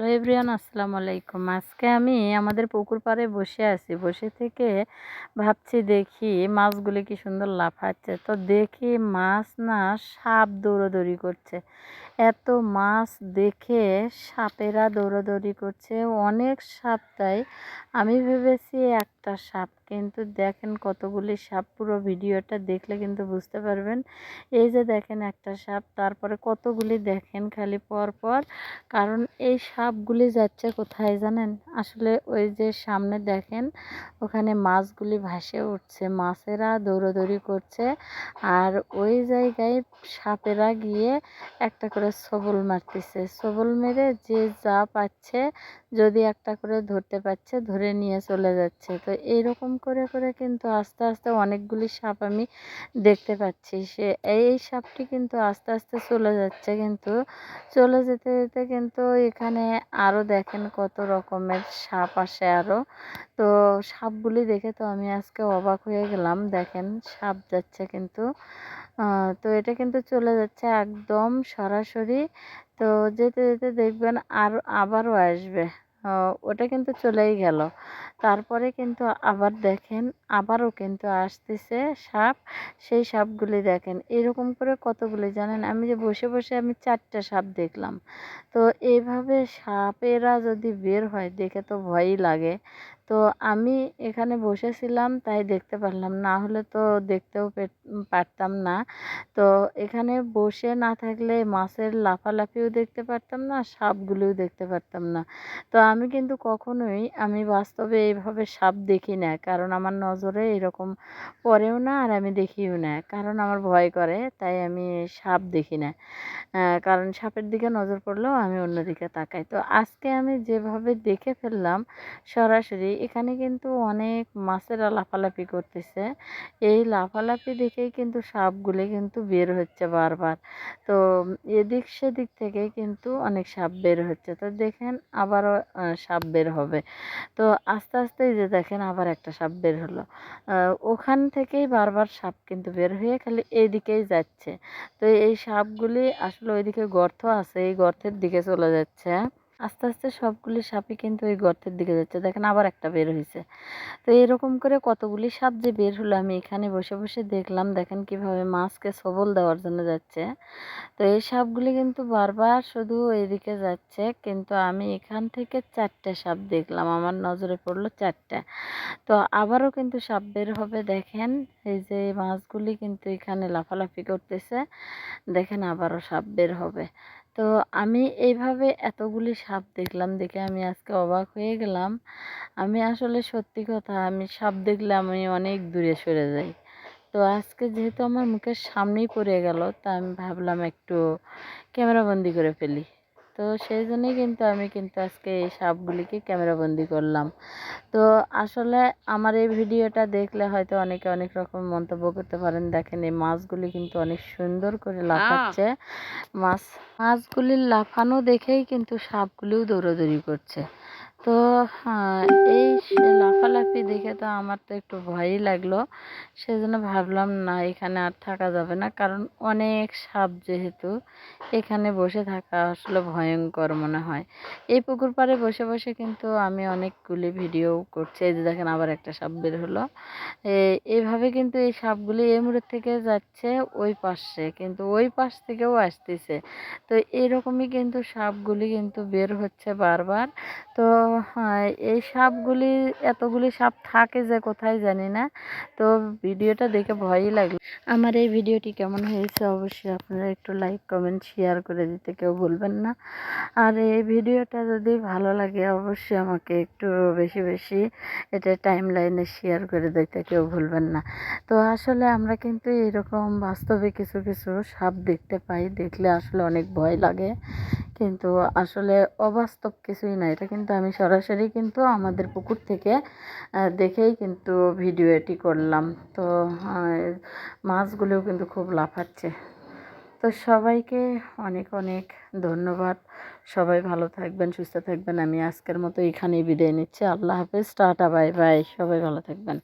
Hello everyone, আসসালামু আলাইকুম। আজকে আমি আমাদের পুকুর পাড়ে বসে আছি। বসে থেকে ভাবছি দেখি মাছগুলি কি সুন্দর লাফাচ্ছে। তো দেখি মাছ না সাপ দৌড়াদৌড়ি করছে। এত মাছ দেখে সাপেরা দৌড়াদৌড়ি করছে, অনেক সাপ। তাই আমি ভেবেছি একটা সাপ, কিন্তু দেখেন কতগুলি সাপ। পুরো ভিডিওটা দেখলে কিন্তু বুঝতে পারবেন। এই যে দেখেন একটা সাপ, তারপরে কতগুলি দেখেন খালি পর পর। কারণ এই সাপগুলি যাচ্ছে কোথায় জানেন? আসলে ওই যে সামনে দেখেন ওখানে মাছগুলি ভাসে উঠছে, মাছেরা দৌড়াদৌড়ি করছে। আর ওই জায়গায় সাপেরা গিয়ে একটা করে সবল মারতেছে। সবল মেরে যে যা পাচ্ছে, যদি একটা করে ধরতে পারছে ধরে নিয়ে চলে যাচ্ছে। তো এইরকম করে করে কিন্তু আস্তে আস্তে অনেকগুলি সাপ আমি দেখতে পাচ্ছি। এই সাপটি কিন্তু আস্তে আস্তে চলে যাচ্ছে, কিন্তু চলে যেতে যেতে কিন্তু এখানে আরও দেখেন কত রকমের সাপ আসে আরও। তো সাপগুলি দেখে তো আমি আজকে অবাক হয়ে গেলাম। দেখেন সাপ যাচ্ছে কিন্তু, তো এটা কিন্তু চলে যাচ্ছে একদম সরাসরি। তো যেতে যেতে দেখবেন আর আবারও আসবে। ওটা কিন্তু চলেই গেল। তারপরে কিন্তু আবার দেখেন আবারও কিন্তু আসতেছে সাপ। সেই সাপগুলি দেখেন এরকম করে কতগুলি জানেন, আমি যে বসে বসে আমি 4টা সাপ দেখলাম। তো এইভাবে সাপেরা যদি বের হয় দেখে তো ভয়ই লাগে। তো আমি এখানে বসেছিলাম তাই দেখতে পারলাম, না হলে তো দেখতেও পারতাম না। তো এখানে বসে না থাকলে মাছের লাফালাফিও দেখতে পারতাম না, সাপগুলিও দেখতে পারতাম না। তো আমি কিন্তু কখনোই আমি বাস্তবে এইভাবে সাপ দেখি না, কারণ আমার নজরে এরকম পড়েও না, আর আমি দেখিও না, কারণ আমার ভয় করে। তাই আমি সাপ দেখি না। কারণ সাপের দিকে নজর পড়লেও আমি অন্যদিকে তাকাই। তো আজকে আমি যেভাবে দেখে ফেললাম সরাসরি, এখানে কিন্তু অনেক মাছেরা লাফালাফি করতেছে। এই লাফালাফি দেখেই কিন্তু সাপগুলি কিন্তু বের হচ্ছে বারবার। তো এদিক সেদিক থেকে কিন্তু অনেক সাপ বের হচ্ছে। তো দেখেন আবারও সাপ বের হবে। তো আস্তে আস্তে এই যে দেখেন আবার একটা সাপ বের হলো। ওখান থেকেই বারবার সাপ কিন্তু বের হয়ে খালি এইদিকেই যাচ্ছে। তো এই সাপগুলি আসলে ওইদিকে গর্ত আছে, এই গর্তের দিকে চলে যাচ্ছে। আস্তে আস্তে সবগুলি সাপই কিন্তু ওই গর্তের দিকে যাচ্ছে। দেখেন আবার একটা বের হয়েছে। তো এরকম করে কতগুলি সাপ যে বের হলো আমি এখানে বসে বসে দেখলাম। দেখেন কিভাবে মাছকে সবল দেওয়ার জন্য যাচ্ছে। তো এই সাপগুলি কিন্তু বারবার শুধু এদিকে যাচ্ছে, কিন্তু আমি এখান থেকে 4টে সাপ দেখলাম, আমার নজরে পড়লো 4টা। তো আবারও কিন্তু সাপ বের হবে। দেখেন এই যে মাছগুলি কিন্তু এখানে লাফালাফি করতেছে। দেখেন আবারও সাপ বের হবে। তো আমি এইভাবে এতগুলি সাপ দেখলাম, দেখে আমি আজকে অবাক হয়ে গেলাম। আমি আসলে সত্যি কথা, আমি সাপ দেখলে আমি অনেক দূরে সরে যাই। তো আজকে যেহেতু আমার মুখের সামনেই পড়ে গেল, তা আমি ভাবলাম একটু ক্যামেরাবন্দি করে ফেলি। তো সেই জন্যই কিন্তু আমি কিন্তু আজকে এই সাপগুলিকে ক্যামেরাবন্দি করলাম। তো আসলে আমার এই ভিডিওটা দেখলে হয়তো অনেকে অনেক রকম মন্তব্য করতে পারেন। দেখেন এই মাছগুলি কিন্তু অনেক সুন্দর করে লাফাচ্ছে। মাছগুলির লাফানো দেখেই কিন্তু সাপগুলিও দৌড়াদৌড়ি করছে। তো হ্যাঁ, এই লাফালাফি দেখে তো আমার তো একটু ভয়ই লাগলো। সেজন্য ভাবলাম না, এখানে আর থাকা যাবে না, কারণ অনেক সাপ যেহেতু, এখানে বসে থাকা আসলে ভয়ঙ্কর মনে হয়। এই পুকুর পাড়ে বসে বসে কিন্তু আমি অনেকগুলি ভিডিও করছি। এই যে দেখেন আবার একটা সাপ বের হলো। এইভাবে কিন্তু এই সাপগুলি এই মুড়ের থেকে যাচ্ছে ওই পাশে, কিন্তু ওই পাশ থেকেও আসতেছে। তো এরকমই কিন্তু সাপগুলি কিন্তু বের হচ্ছে বারবার। তো হ্যাঁ, এই সাপগুলি এতগুলি সাপ থাকে যে কোথায় জানি না। তো ভিডিওটা দেখে ভয়ই লাগলো। আমার এই ভিডিওটি কেমন হয়েছে অবশ্যই আপনারা একটু লাইক কমেন্ট শেয়ার করে দিতে কেউ ভুলবেন না। আর এই ভিডিওটা যদি ভালো লাগে অবশ্যই আমাকে একটু বেশি বেশি এটা টাইম লাইনে শেয়ার করে দিতে কেউ ভুলবেন না। তো আসলে আমরা কিন্তু এরকম বাস্তবে কিছু কিছু সাপ দেখতে পাই, দেখলে আসলে অনেক ভয় লাগে, কিন্তু আসলে অবাস্তব কিছুই না। এটা কিন্তু আমি সরাসরি কিন্তু আমাদের পুকুর থেকে দেখেই কিন্তু ভিডিও এটি করলাম। তো মাছগুলোও কিন্তু খুব লাফাচ্ছে। তো সবাইকে অনেক অনেক ধন্যবাদ। সবাই ভালো থাকবেন, সুস্থ থাকবেন। আমি আজকের মতো এখানেই বিদায় নিচ্ছি। আল্লাহ হাফেজ, টাটা, বাই বাই। সবাই ভালো থাকবেন।